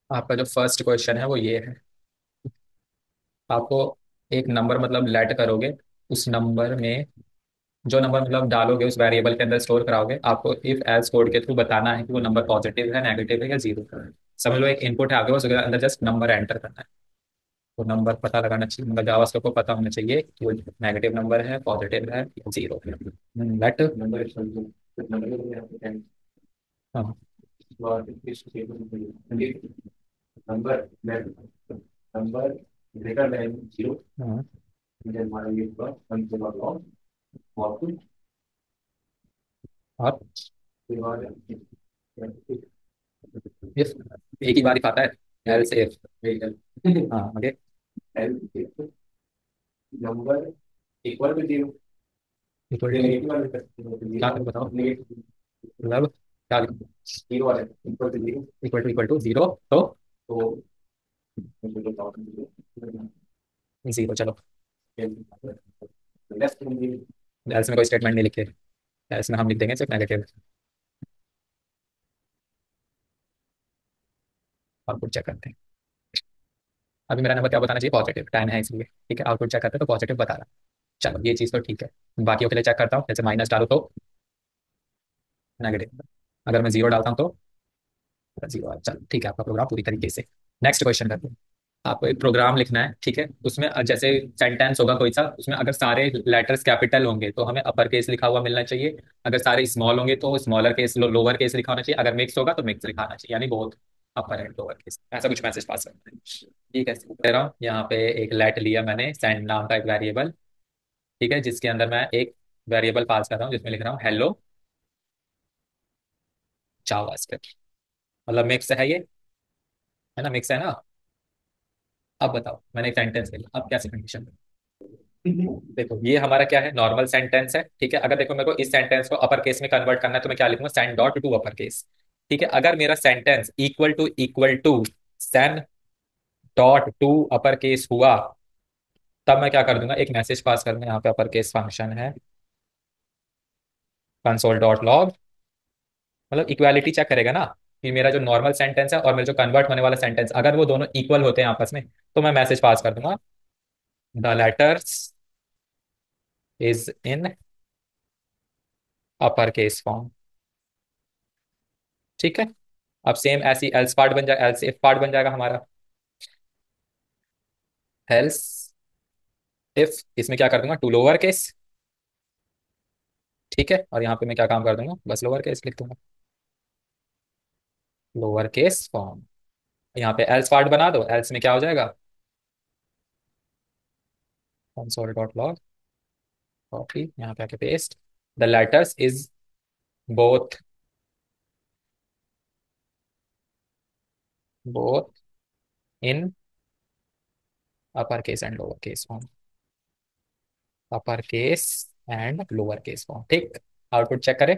आपका जो first question है वो ये है। आपको एक नंबर मतलब लेट करोगे, उस नंबर में जो नंबर मतलब डालोगे उस वेरिएबल के अंदर स्टोर कराओगे, आपको इफ एल्स कोड के थ्रू बताना है कि वो नंबर पॉजिटिव है, नेगेटिव है या जीरो है। समझ लो एक इनपुट है आपके पास, उसके अंदर जस्ट नंबर एंटर करना है। तो नंबर पता लगाना चाहिए, मतलब जावास्क्रिप्ट को पता होना चाहिए कि वो नेगेटिव नंबर है, पॉजिटिव है या जीरो है। लेट हाँ। हाँ। और इफ एक ही बार ही आता है, एल्स इफ। हाँ आगे। इक्वल टू क्या करूँ बताओ, मतलब क्या लिखूं? इक्वल टू जीरो तो जीरो, चलो। एल्स में कोई स्टेटमेंट नहीं लिखे, एल्स में हम लिख देंगे सिर्फ नेगेटिव। आउटपुट चेक करते हैं। अभी मेरा नंबर क्या बताना चाहिए, पॉजिटिव, 10 है इसलिए। ठीक है, आउटपुट चेक करते हैं तो पॉजिटिव बता रहा है। चलो ये चीज़ तो ठीक है। बाकियों के लिए चेक करता हूँ, जैसे माइनस डालो तो नेगेटिव, अगर मैं जीरो डालता हूँ तो जीरो। चलो ठीक है, आपका प्रोग्राम पूरी तरीके से। नेक्स्ट क्वेश्चन करते हैं। आपको एक प्रोग्राम लिखना है, ठीक है। उसमें जैसे सेंटेंस होगा कोई सा, उसमें अगर सारे लेटर्स कैपिटल होंगे तो हमें अपर केस लिखा हुआ मिलना चाहिए। अगर सारे स्मॉल होंगे तो स्मॉलर केस, लोअर केस लिखा होना चाहिए। अगर मिक्स होगा तो मिक्स लिखाना चाहिए, यानी बहुत अपर एंड लोअर केस, ऐसा कुछ मैसेज पास करना है। ठीक है, दे रहा हूँ यहाँ पे। एक लेट लिया मैंने, सेंड नाम का एक वेरिएबल, ठीक है, जिसके अंदर मैं एक वेरिएबल पास कर रहा हूँ जिसमें लिख रहा हूँ हेलो जावास्क्रिप्ट। मतलब मिक्स है ये, है ना, मिक्स है ना। अब बताओ, मैंने एक सेंटेंस लिखा, अब क्या कंडीशन। देखो ये हमारा क्या है, नॉर्मल सेंटेंस है, ठीक है। अगर देखो मेरे को इस सेंटेंस को अपर केस में कन्वर्ट करना है तो मैं क्या लिखूंगा, send dot to upper case. ठीक है, अगर मेरा sentence equal to send dot to upper case हुआ, तब मैं क्या कर दूंगा, एक मैसेज पास करूंगा। यहाँ पे अपर केस फंक्शन है कंसोल डॉट लॉग, मतलब इक्वालिटी चेक करेगा ना कि मेरा जो नॉर्मल सेंटेंस है और मेरा जो कन्वर्ट होने वाला सेंटेंस, अगर वो दोनों इक्वल होते हैं आपस में, तो मैं मैसेज पास कर दूंगा the letters is in upper case form. ठीक है, अब सेम ऐसी एल्स पार्ट बन जाए, एल्स इफ पार्ट बन जाएगा हमारा। एल्स इफ, इसमें क्या कर दूंगा, टू लोअर केस। ठीक है, और यहाँ पे मैं क्या काम कर दूंगा, बस लोअर केस लिख दूंगा, लोअर केस फॉर्म। यहाँ पे एल्स पार्ट बना दो, एल्स में क्या हो जाएगा, कंसोल डॉट लॉग, कॉपी, यहाँ पे आके paste, the letters is both both in upper case and lower case form, upper case and lower case form. ठीक, आउटपुट चेक करें,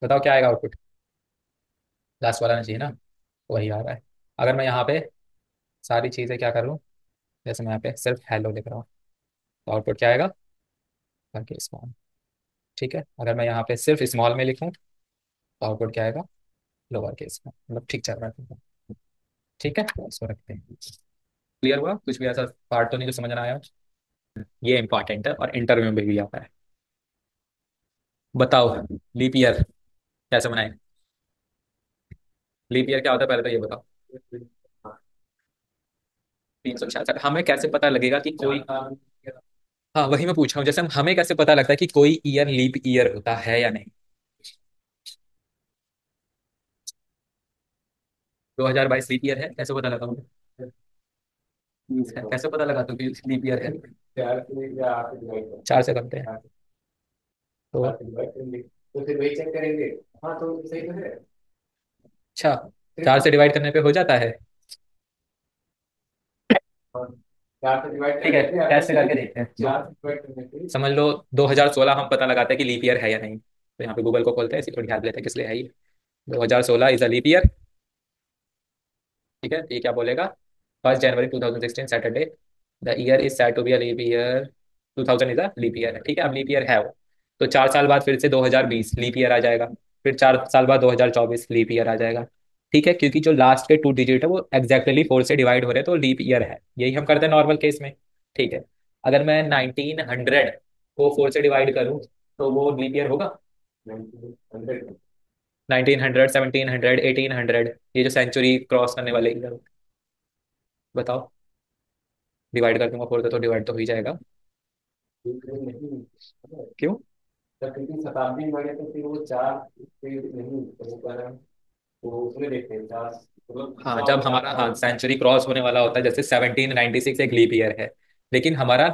बताओ क्या आएगा आउटपुट। लास्ट वाला ना चाहिए ना, वही आ रहा है। अगर मैं यहाँ पे सारी चीज़ें क्या कर लूँ, जैसे मैं यहाँ पे सिर्फ हेलो लिख रहा हूँ, तो आउटपुट क्या आएगा, अपर केस फॉर्म। ठीक है, अगर मैं यहाँ पे सिर्फ स्मॉल में लिखूँ तो आउटपुट क्या आएगा, लोअर केस में। मतलब ठीक चल रहा है। ठीक है, इसको रखते हैं। क्लियर हुआ, कुछ भी ऐसा पार्ट तो नहीं जो समझ ना आया। ये इंपॉर्टेंट है और इंटरव्यू में भी आता है। बताओ लीप ईयर कैसे बनाए। लीप ईयर क्या होता है पहले तो ये बताओ। 366, हमें कैसे पता लगेगा कि कोई, हाँ वही मैं पूछ रहा हूँ, जैसे हमें कैसे पता लगता है कि कोई ईयर लीप ईयर होता है या नहीं। 2022 लीप ईयर है, कैसे पता लगा मुझे, कैसे पता लगा तो कि लीप ईयर है। 4 से करते हैं तो, अच्छा, 4 से डिवाइड करने पे हो जाता है। ठीक है, टेस्ट करके देखते हैं। समझ लो 2016 हम पता लगाते हैं कि लीप ईयर है या नहीं, तो यहाँ पे गूगल को खोलते हैं, इसी थोड़ी हेल्प लेते हैं किस लिए है ये। 2016 इज अ लीप ईयर। ठीक है, ये क्या बोलेगा, 1 January 2016 Saturday, the year is said to be a leap year, 2000 is a leap year है। ठीक है, अब लीप ईयर है वो, तो 4 साल बाद फिर से 2020 लीप ईयर आ जाएगा, फिर 4 साल बाद 2024 लीप ईयर आ जाएगा। ठीक है, क्योंकि जो लास्ट के 2 डिजिट है वो एग्जैक्टली 4 से डिवाइड हो रहे हैं तो लीप ईयर है, यही हम करते हैं नॉर्मल केस में। ठीक है, अगर मैं 1900 को 4 से डिवाइड करूं तो वो लीप ईयर होगा? 1900, 1700, 1800, ये जो सेंचुरी क्रॉस करने वाले ईयर, बताओ। डिवाइड कर दूंगा 4 से तो डिवाइड तो हो ही जाएगा। क्यों? जब कितनी शताब्दी में बढ़े तो फिर वो चार, फिर नहीं तो वो कारण, तो उसमें देखते हैं चार मतलब, हाँ जब हमारा, हाँ सेंचुरी क्रॉस होने वाला होता है, जैसे 1796 एक लीप ईयर है, लेकिन हमारा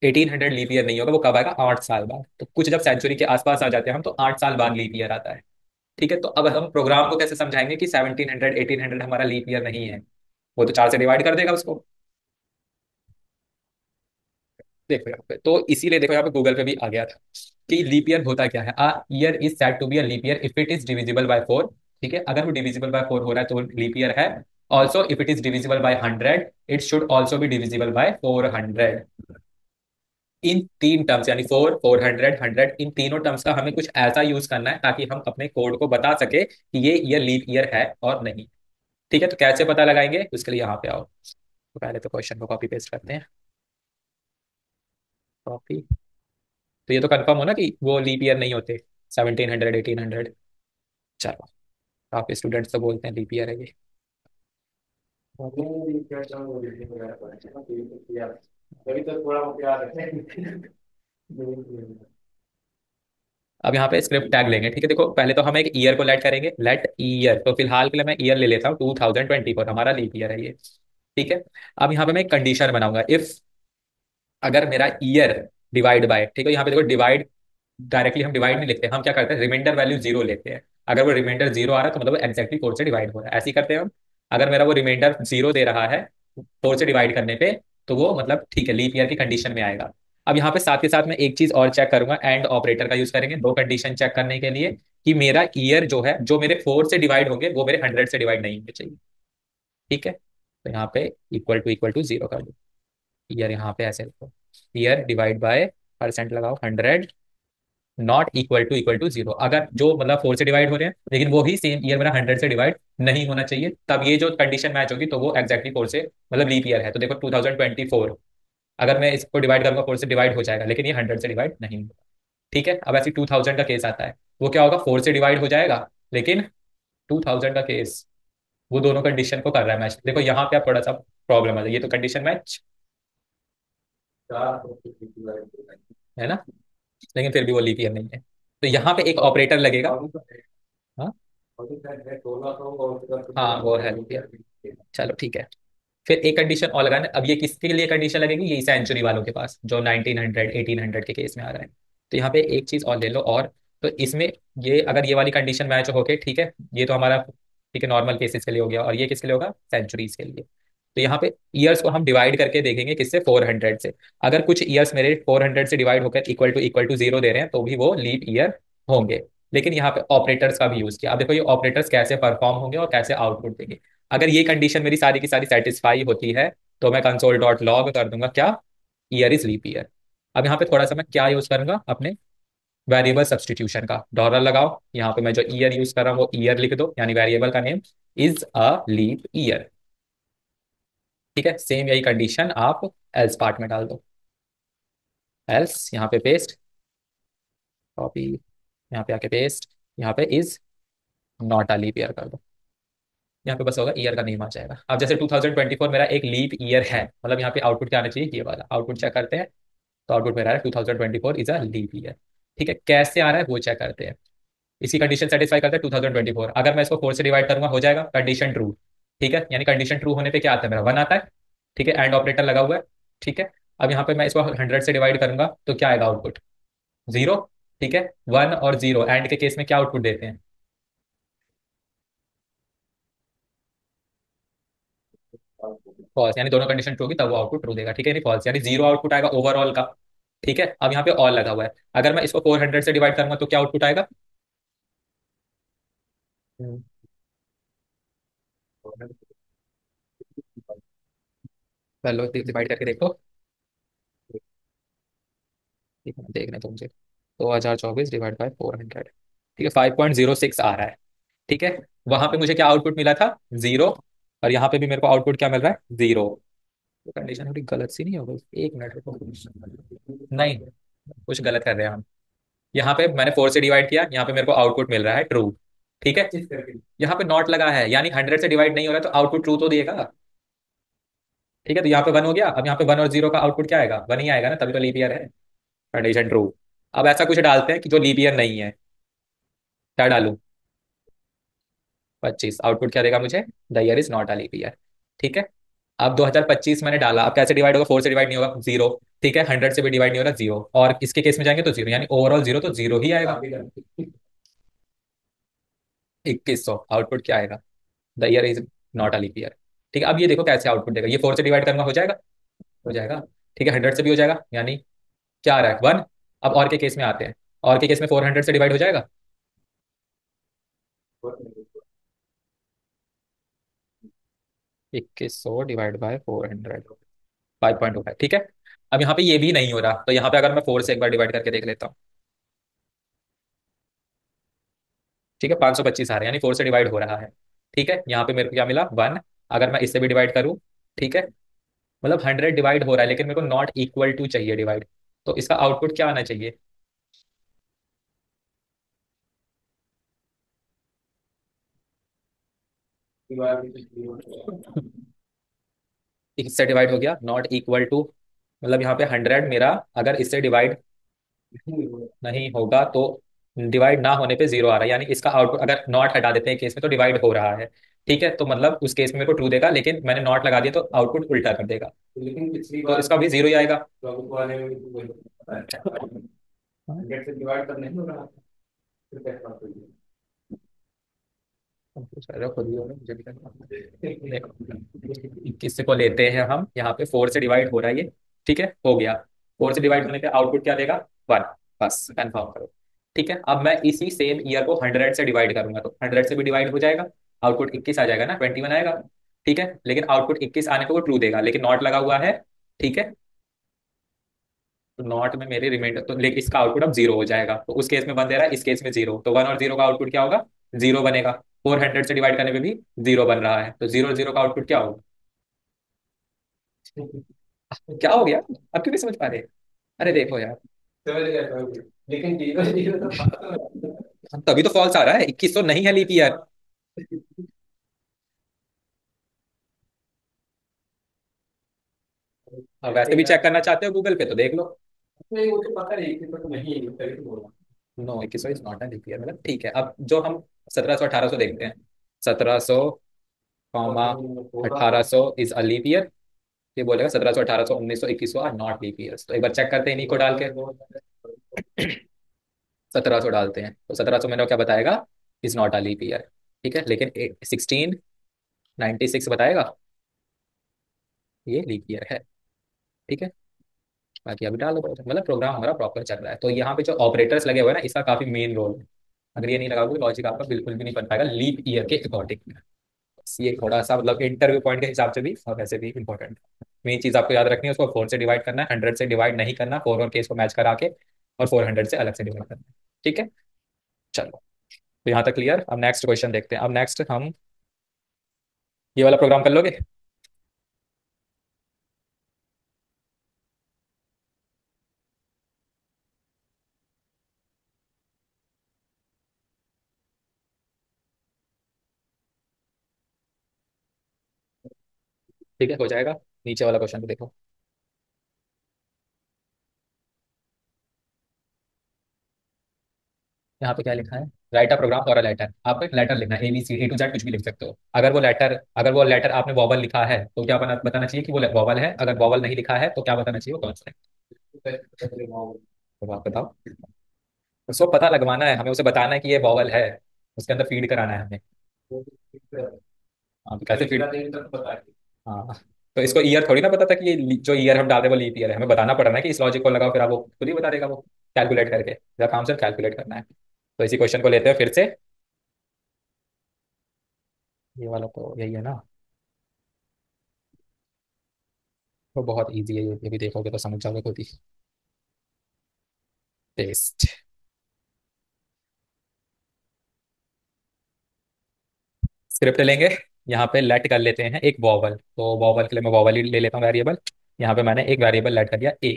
1800 लीप ईयर नहीं होगा, वो कब आएगा? 8 साल बाद। तो कुछ जब सेंचुरी के आसपास आ जाते हैं हम, तो 8 साल बाद लीप ईयर आता है। ठीक है, तो अब हम प्रोग्राम को कैसे समझाएंगे कि 1700 1800 हमारा लीप ईयर नहीं है? वो तो 4 से डिवाइड कर देगा उसको। देखो यहाँ पे, तो इसीलिए देखो यहाँ पे गूगल पे भी आ गया था कि लीप ईयर होता क्या है। A year is said to be a leap year if it is divisible by 4। ठीक है, अगर वो डिविजिबल बाय 4 हो रहा है तो वो लीप ईयर है। Also if it is divisible bye 100, it should also be divisible by 400। इन तीन टर्म्स यानी 4, 400, 100, इन तीनों टर्म्स का हमें कुछ ऐसा यूज करना है ताकि हम अपने कोड को बता सके कि ये ईयर लीप ईयर है और नहीं। ठीक है, तो कैसे पता लगाएंगे उसके लिए यहाँ पे आओ। तो पहले तो क्वेश्चन को कॉपी पेस्ट करते हैं। कॉपी। तो ये तो कंफर्म हो ना कि वो लीप ईयर नहीं होते 1700 1800। चलो, काफी स्टूडेंट्स तो बोलते हैं लीप ईयर है ये। तभी तो थोड़ा बहुत याद है। अब यहाँ पे स्क्रिप्ट टैग लेंगे। ठीक है, देखो पहले तो हम एक ईयर को लेट करेंगे, लेट ईयर। तो फिलहाल के लिए मैं ईयर ले लेता हूँ 2024, हमारा लीप ईयर है ये। ठीक है, अब यहाँ पे मैं एक कंडीशन बनाऊंगा, इफ अगर मेरा ईयर डिवाइड बाय, ठीक है यहाँ पे देखो डिवाइड, डायरेक्टली हम डिवाइड नहीं लिखते, हम क्या करते हैं रिमाइंडर वैल्यू 0 लेते हैं। अगर वो रिमाइंडर 0 आ रहा है तो मतलब एक्जैक्टली 4 से डिवाइड हो रहा है, ऐसे ही करते हैं हम। अगर मेरा वो रिमाइंडर 0 दे रहा है 4 से डिवाइड करने पे, तो वो मतलब ठीक है, लीप ईयर की कंडीशन में आएगा। अब यहाँ पे साथ के साथ मैं एक चीज और चेक करूंगा, एंड ऑपरेटर का यूज करेंगे दो कंडीशन चेक करने के लिए, कि मेरा ईयर जो है, जो मेरे 4 से डिवाइड होंगे वो मेरे 100 से डिवाइड नहीं होने चाहिए। ठीक है, तो यहाँ पे इक्वल टू 0 कर दो। ईयर यहाँ पे ऐसे लिखो, ईयर डिवाइड बाय परसेंट लगाओ 100, नॉट इक्वल टू 0। अगर जो मतलब 4 से डिवाइड हो रहे हैं लेकिन वो ही सेम ईयर मेरा 100 से डिवाइड नहीं होना चाहिए, तब ये जो कंडीशन मैच होगी तो वो एक्जैक्टली 4 से मतलब लीप ईयर है। तो देखो 2024, अगर मैं इसको डिवाइड करूंगा 4 से डिवाइड हो जाएगा, लेकिन ये 100 से डिवाइड नहीं होगा। ठीक है, अब ऐसे 2000 का केस आता है, वो क्या होगा? 4 से डिवाइड हो जाएगा, लेकिन 2000 का केस वो दोनों कंडीशन को कर रहा है मैच। देखो यहाँ पे आप थोड़ा सा प्रॉब्लम आ जाए, ये तो कंडीशन मैच है ना, लेकिन फिर भी वो लीप ईयर नहीं है। तो यहाँ पे एक ऑपरेटर लगेगा। हाँ, हाँ वो है लीप ईयर। चलो ठीक है, फिर एक कंडीशन और लगाना। अब ये किसके लिए कंडीशन लगेगी? यही सेंचुरी वालों के पास, जो 1900 1800 के केस में आ रहा है। तो यहाँ पे एक चीज और ले लो, और तो इसमें ये अगर ये वाली कंडीशन मैच होके, ठीक है, ये तो हमारा ठीक है नॉर्मल केसेस के लिए हो गया, और ये किसके लिए होगा? सेंचुरीज के लिए। तो यहाँ पे ईयर्स को हम डिवाइड करके देखेंगे किससे? 400 से। अगर कुछ ईयर्स मेरे 400 से डिवाइड होकर इक्वल टू 0 दे रहे हैं तो भी वो लीप ईयर होंगे। लेकिन यहाँ पे ऑपरेटर्स का भी यूज किया। अब देखो ये ऑपरेटर्स कैसे परफॉर्म होंगे और कैसे आउटपुट देंगे। अगर ये कंडीशन मेरी सारी की सारी सेटिस्फाई होती है, तो मैं कंसोल डॉट लॉग कर दूंगा क्या? Year is leap year. अब यहाँ पे थोड़ा सा मैं क्या यूज करूंगा? अपने वेरिएबल सब्सटीट्यूशन का। डॉलर लगाओ, यहाँ पे मैं जो ईयर यूज कर रहा हूँ वो ईयर लिख दो, यानी वेरिएबल का name is a leap year. ठीक है, सेम यही कंडीशन आप एल्स पार्ट में डाल दो। एल्स यहाँ पे पेस्ट, कॉपी, यहाँ पे आके पेस्ट, यहाँ पे is not a leap year कर दो। यहाँ पे बस होगा ईयर का नेम आ जाएगा। अब जैसे 2024 मेरा एक लीप ईयर है, मतलब यहाँ पे आउटपुट क्या आना चाहिए? ये वाला आउटपुट चेक करते हैं। तो आउटपुट में आ रहा है 2024 इज अ लीप ईयर। ठीक है, कैसे आ रहा है वो चेक करते हैं। इसकी कंडीशन सेटिस्फाई करते हैं 2024। अगर मैं इसको 4 से डिवाइड करूंगा हो जाएगा कंडीशन ट्रू। ठीक है, यानी कंडीशन ट्रू होने पे क्या आता है? मेरा 1 आता है। ठीक है, एंड ऑपरेटर लगा हुआ है। ठीक है, अब यहाँ पे मैं इसको 100 से डिवाइड करूंगा तो क्या आएगा आउटपुट? 0। ठीक है, 1 और 0 एंड के केस में क्या आउटपुट देते हैं? फॉल्स, यानी दोनों कंडीशन ट्रू होगी तब वो आउटपुट ट्रू देगा। ठीक है, यानी फॉल्स, यानी 0 आउटपुट आएगा ओवरऑल का। ठीक है, अब यहाँ पे ऑल लगा हुआ है। अगर मैं इसको 400 से डिवाइड करूंगा तो क्या आउटपुट आएगा? हम्म, चलो डिवाइड करके देखो। ठीक है, देखने तो मुझे 2024 डिवाइड बाय 400। ठीक है, 5.06 आ रहा है। ठीक है। वहां पे मुझे क्या आउटपुट मिला था? जीरो। और यहाँ पे भी मेरे को आउटपुट क्या मिल रहा है? जीरो। तो कंडीशन थोड़ी गलत सी नहीं हो गई? एक मिनट रुको। नहीं, कुछ गलत कर रहे हैं हम। यहाँ पे मैंने 4 से डिवाइड किया, यहाँ पे मेरे को आउटपुट मिल रहा है ट्रू। ठीक है। यहाँ पे नॉट लगा है, यानी 100 से डिवाइड नहीं हो रहा है, तो आउटपुट ट्रू तो देगा। ठीक है, तो यहाँ पे 1 हो गया। अब यहाँ पे 1 और 0 का आउटपुट क्या आएगा? 1 ही आएगा ना, तभी तो लीप ईयर है। Condition true. अब ऐसा कुछ डालते हैं कि जो लीप ईयर नहीं है। क्या डालूं? 25। आउटपुट क्या देगा मुझे? The year is not a leap year. ठीक है। अब 2025 मैंने डाला, अब कैसे डिवाइड होगा? 4 से डिवाइड नहीं होगा, जीरो। ठीक है, 100 से भी डिवाइड नहीं हो रहा, जीरो। और इसके केस में जाएंगे तो जीरो, यानी ओवरऑल जीरो, तो जीरो ही आएगा। 2100। आउटपुट क्या आएगा? The year is not a leap year. ठीक है, अब ये देखो कैसे आउटपुट देगा। ये 4 से डिवाइड करना हो जाएगा? हो जाएगा। ठीक है, 100 से भी हो जाएगा, यानी क्या आ रहा है? 1। अब और के केस में आते हैं। और के केस में 400 से डिवाइड हो जाएगा? 2100 डिवाइड बाय 400, 5.25। ठीक है। अब यहाँ पे ये भी नहीं हो रहा, तो यहाँ पे अगर मैं 4 से एक बार डिवाइड करके देख लेता हूँ। ठीक है, 525 आ रहा है, यानी 4 से डिवाइड हो रहा है। ठीक है, यहाँ पे मेरे को क्या मिला? 1। अगर मैं इससे भी डिवाइड करूँ, ठीक है, मतलब 100 डिवाइड हो रहा है, लेकिन मेरे को नॉट इक्वल टू चाहिए डिवाइड। तो इसका आउटपुट क्या आना चाहिए? इससे डिवाइड हो गया, नॉट इक्वल टू। मतलब यहाँ पे 100 मेरा अगर इससे डिवाइड नहीं होगा, तो डिवाइड ना होने पे जीरो आ रहा है, यानी इसका आउटपुट अगर नॉट हटा देते हैं केस में तो डिवाइड हो रहा है। ठीक है, तो मतलब उस केस में मेरे को ट्रू देगा, लेकिन मैंने नॉट लगा दिया तो आउटपुट उल्टा कर देगा, तो इसका भी जीरो ही आएगा। चलो खुद ही होगा, मुझे भी करना। देखो, 21 को लेते हैं हम, यहाँ पे 4 से डिवाइड हो रहा है ये। ठीक है, हो गया। 4 से डिवाइड होने पे आउटपुट क्या देगा? 1। बस कंफर्म करो। ठीक है, अब मैं इसी सेम ईयर को 100 से डिवाइड करूंगा, तो 100 से भी डिवाइड हो जाएगा। आउटपुट 21 आ जाएगा ना, 21 आएगा। ठीक है, लेकिन आउटपुट 21 आने पे वो ट्रू देगा, लेकिन नॉट लगा हुआ है। ठीक है, तो नॉट में मेरे रिमाइंडर तो, लेकिन इसका आउटपुट अब जीरो हो जाएगा, तो उस केस में 1 दे रहा है, इस केस में जीरो, तो 1 और जीरो का आउटपुट क्या होगा? जीरो बनेगा। 400 से डिवाइड करने पे भी जीरो बन रहा है, तो जीरो और जीरो का आउटपुट क्या होगा? क्या हो गया? अब क्यों नहीं समझ पा रहे? अरे देखो यार, समझ गया समझ गया। लेकिन जीरो जीरो तो तभी तो फॉल्स आ रहा है, 2100 नहीं है लीप ईयर। अब वैसे भी चेक करना चाहते हो गूगल पे तो देख लो। नहीं वो तो पता नहीं, तो नहीं है, तभी तो बोल रहा हूँ। No, 2100 is not a leap year, मतलब ठीक है। अब जो हम 1700 1800 देखते हैं, 1700 comma 1800 is a leap year. ये बोलेगा 1700 1800 1900 2100 आर नॉट लीप ईयर्स, तो एक बार चेक करते हैं इन्हीं को डाल के। 1700 डालते हैं, तो 1700 मैंने क्या बताएगा? Is not a leap year. ठीक है, लेकिन 1696 बताएगा ये लीप ईयर है। ठीक है, बाकी अभी डाल दो, मतलब प्रोग्राम हमारा प्रॉपर चल रहा है। तो यहाँ पे जो ऑपरेटर्स लगे हुए हैं ना, इसका काफी मेन रोल है। अगर ये नहीं लगाओगे लॉजिक आपका बिल्कुल भी नहीं बन पाएगा लीप ईयर के अकॉर्डिंग। ये थोड़ा सा मतलब इंटरव्यू पॉइंट के हिसाब से भी और वैसे भी इंपॉर्टेंट है। मेन चीज आपको याद रखनी है, उसको 4 से डिवाइड करना है, 100 से डिवाइड नहीं करना, 4 और केस को मैच करा के, और 400 से अलग से डिवाइड करना है। ठीक है, चलो। तो यहाँ तक क्लियर। अब नेक्स्ट क्वेश्चन देखते हैं। अब नेक्स्ट हम ये वाला प्रोग्राम कर लोगे? ठीक है, हो जाएगा। नीचे वाला क्वेश्चन को देखो। यहाँ पे क्या लिखा है? Write a program for a letter. आपको एक लेटर लिखना है, A B C A to Z, कुछ भी लिख सकते हो। अगर वो लेटर आपने वॉवल लिखा है तो क्या बताना चाहिए कि वो वॉवल है। अगर वॉवल नहीं लिखा है तो क्या बताना चाहिए? वो कॉन्सोनेंट। तो आप बताओ। उसको पता लगवाना है हमें, उसे बताना है कि ये वॉवल है, उसके अंदर फीड कराना है हमें। हाँ, तो कैसे फीड? हाँ, तो इसको ईयर थोड़ी ना पता था कि जो ईयर हम डाल रहे हैं वो लीप ईयर है। हमें बताना पड़ रहा है कि इस लॉजिक को लगाओ, फिर आप वो खुद ही बता देगा वो, कैलकुलेट करके। जरा काम से कैलकुलेट करना है। तो इसी क्वेश्चन को लेते हैं फिर से। ये वाला तो यही है ना? तो बहुत इजी है ये भी देखोगे तो समझ जाओगे खुद ही। टेस्ट। स्क्रिप्ट लेंगे, यहाँ पे लेट कर लेते हैं एक वॉवल, तो वॉवल के लिए मैं वॉवल ही ले लेता हूँ वेरिएबल। यहाँ पे मैंने एक वेरिएबल लेट कर दिया ए।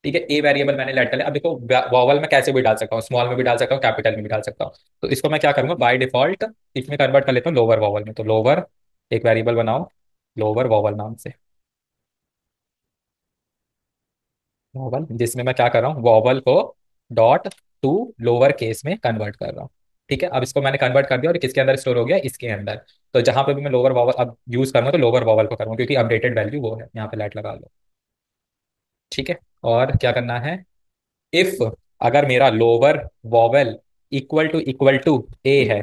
ठीक है, ए वेरिएबल मैंने लेट कर लिया। अब देखो वॉवल में कैसे भी डाल सकता हूँ, स्मॉल में भी डाल सकता हूँ, कैपिटल में भी डाल सकता हूँ। तो इसको मैं क्या करूंगा, बाय डिफॉल्ट इसमें कन्वर्ट कर लेता हूँ लोअर वॉवल में। तो लोअर, एक वेरिएबल बनाओ लोअर वॉवल नाम से, वॉवल, जिसमें मैं क्या कर रहा हूँ, vowel co dot to lower case में कन्वर्ट कर रहा हूँ। ठीक है, अब इसको मैंने कन्वर्ट कर दिया और किसके अंदर स्टोर हो गया, इसके अंदर। तो जहां पे भी मैं लोअर वॉवल अब यूज करूंगा तो लोअर वॉवल को करूंगा, क्योंकि अपडेटेड वैल्यू वो है। यहाँ पे लाइट लगा लो। ठीक है, और क्या करना है, इफ अगर मेरा लोअर वॉवल इक्वल टू ए है,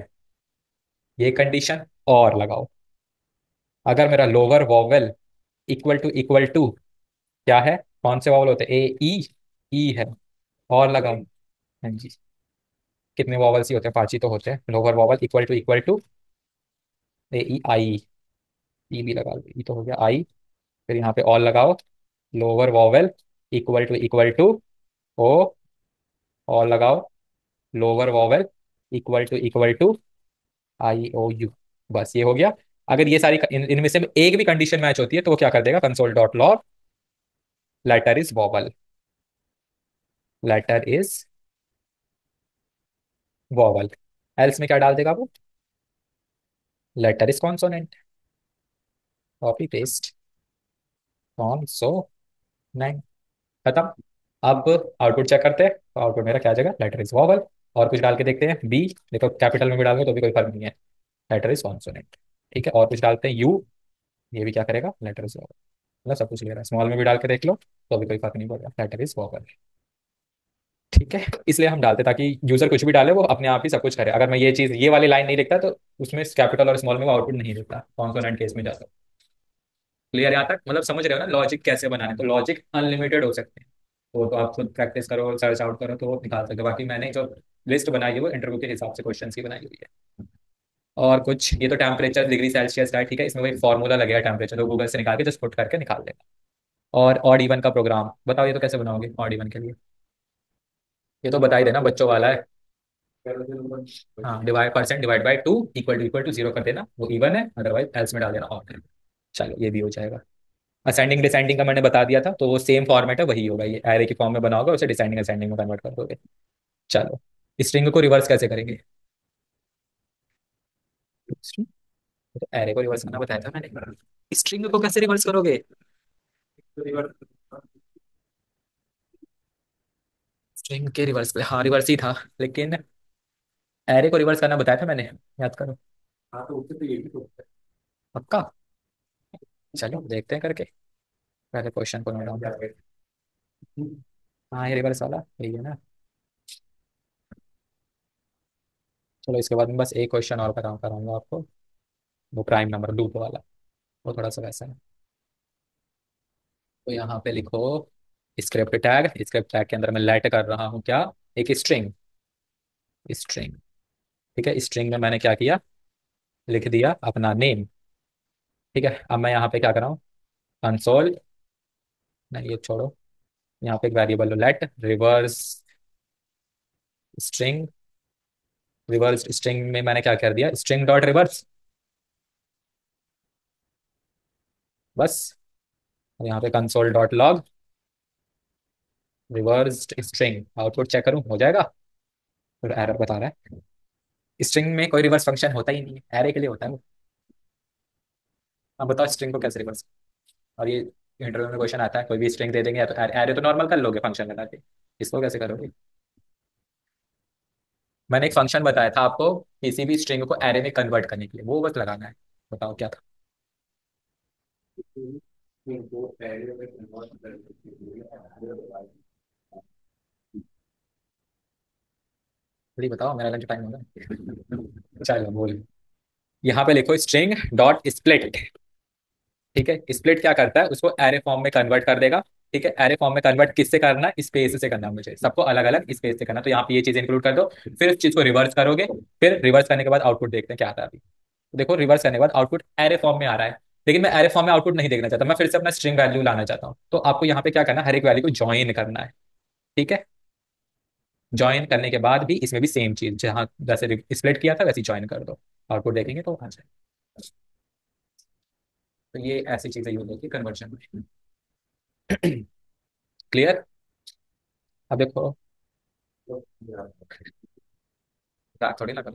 ये कंडीशन और लगाओ। अगर मेरा लोअर वॉवल इक्वल टू क्या है, कौन से वॉवल होते हैं, ए ई, ई है, और लगाओ। हाँ जी, कितने वॉवल्स ही होते हैं, पांच ही तो होते हैं। लोअर वॉवल इक्वल टू ए ई आई, ई भी लगा लो, ई तो हो गया आई। फिर यहाँ पे और लगाओ, lower vowel equal to O, और लगाओ lower vowel equal to I O U. बस ये हो गया। अगर ये सारी इनमें से एक भी कंडीशन मैच होती है तो वो क्या कर देगा, console dot log letter is vowel, letter is vowel. Else में क्या डाल देगा वो, letter is consonant. Copy paste, consonant, खत्म। अब आउटपुट चेक करते हैं, तो आउटपुट मेरा क्या आ जाएगा, लेटर इज वॉवल। और कुछ डाल के देखते हैं, बी, देखो कैपिटल में भी डालोगे तो भी कोई फर्क नहीं है, लेटर इज कॉन्सोनेंट। ठीक है, और कुछ डालते हैं, यू, ये भी क्या करेगा, लेटर इज वॉवल। मतलब सब कुछ ले रहा है, स्मॉल में भी डाल के देख लो तो भी कोई फर्क नहीं पड़ेगा, लेटर इज वॉवल। ठीक है, इसलिए हम डालते हैं ताकि यूजर कुछ भी डाले वो अपने आप ही सब कुछ करे। अगर मैं ये चीज, ये वाली लाइन नहीं लिखता तो उसमें कैपिटल और स्मॉल में वो आउटपुट नहीं देता, कॉन्सोनेंट केस में जाता। क्लियर यहाँ तक, मतलब समझ रहे हो ना लॉजिक कैसे बनाने, तो लॉजिक अनलिमिटेड हो सकते हैं। वो तो आप खुद प्रैक्टिस करो, सर्च आउट करो तो वो निकाल सकते हो। बाकी मैंने जो लिस्ट बनाई है वो इंटरव्यू के हिसाब से क्वेश्चन की बनाई हुई है। और कुछ, ये तो टेम्परेचर डिग्री सेल्सियस का है, ठीक है, इसमें वही फॉर्मूला लगेगा टेम्परेचर, तो गूगल से निकाल के जस्ट पुट करके निकाल देगा। और ऑड इवन का प्रोग्राम बताओ, ये तो कैसे बनाओगे ऑड इवन के लिए, ये तो बता ही देना, बच्चों वाला है। हाँ, divide percent divide by two equal to zero कर देना, वो इवन है, अदरवाइज एल्स में डाल देना ऑड है। चलो ये भी हो जाएगा। असेंडिंग डिसेंडिंग का मैंने बता दिया था, तो वो सेम फॉर्मेट है, वही होगा, ये एरे की फॉर्म में बनाओगे उसे डिसेंडिंग असेंडिंग में कन्वर्ट कर दोगे। चलो, स्ट्रिंग को रिवर्स कैसे करेंगे, स्ट्रिंग, तो एरे को रिवर्स करना बताया था मैंने, स्ट्रिंग को कैसे रिवर्स करोगे। स्ट्रिंग के रिवर्स, हाँ रिवर्स ही था, लेकिन एरे को रिवर्स करना बताया था मैंने, याद करो। पक्का, चलो देखते हैं करके, पहले क्वेश्चन को नोट डाउन करके। हाँ, ये रिवर्स वाला यही है ना। चलो इसके बाद में बस एक क्वेश्चन और कराऊंगा आपको, वो प्राइम नंबर लूप वाला, वो थोड़ा सा वैसा है। तो यहाँ पे लिखो स्क्रिप्ट टैग के अंदर मैं लेट कर रहा हूँ क्या, एक स्ट्रिंग, स्ट्रिंग। ठीक है, स्ट्रिंग में मैंने क्या किया, लिख दिया अपना नेम। ठीक है, अब मैं यहाँ पे क्या कर रहा हूँ, कंसोल, नहीं ये छोड़ो, यहाँ पे एक variable let reverse string. Reverse string में मैंने क्या कर दिया, स्ट्रिंग डॉट रिवर्स, बस। और यहाँ पे console dot log reverse string, output check करूँ हो जाएगा, फिर एरर बता रहा है। स्ट्रिंग में कोई रिवर्स फंक्शन होता ही नहीं है, एरे के लिए होता है वो। अब बताओ स्ट्रिंग को कैसे रिवर्स, और ये इंटरव्यू में क्वेश्चन आता है, कोई भी स्ट्रिंग दे देंगे या तो एरे तो नॉर्मल कर लोगे फंक्शन लगा के, इसको कैसे करोगे। मैंने एक फंक्शन बताया था आपको किसी भी स्ट्रिंग को एरे में कन्वर्ट करने के लिए, वो बस लगाना है। बताओ क्या था। जल्दी बताओ, मेरा लंच टाइम होगा। चलो बोल, यहाँ पे लिखो स्ट्रिंग डॉट स्प्लिट। ठीक है, स्प्लिट क्या करता है, उसको एरे फॉर्म में कन्वर्ट कर देगा। ठीक है, एरे फॉर्म में कन्वर्ट किससे करना है, स्पेस से करना है मुझे, सबको अलग अलग स्पेस से करना, तो यहाँ पे ये चीज इंक्लूड कर दो। फिर इस चीज को रिवर्स करोगे, फिर रिवर्स करने के बाद आउटपुट देखते हैं क्या आता है अभी। तो देखो रिवर्स करने के बाद आउटपुट एरे फॉर्म में आ रहा है, लेकिन मैं एरे फॉर्म में आउटपुट नहीं देखना चाहता, मैं फिर से अपना स्ट्रिंग वैल्यू लाना चाहता हूँ। तो आपको यहाँ पे क्या करना है, हर एक वैल्यू को ज्वाइन करना है। ठीक है, ज्वाइन करने के बाद भी इसमें भी सेम चीज, जहाँ जैसे स्प्लिट किया था वैसे ज्वाइन कर दो। आउटपुट देखेंगे तो आ जाए। तो ये ऐसी चीजें यूज होती है कन्वर्जन में। क्लियर। अब देखो, थोड़ी ना करना।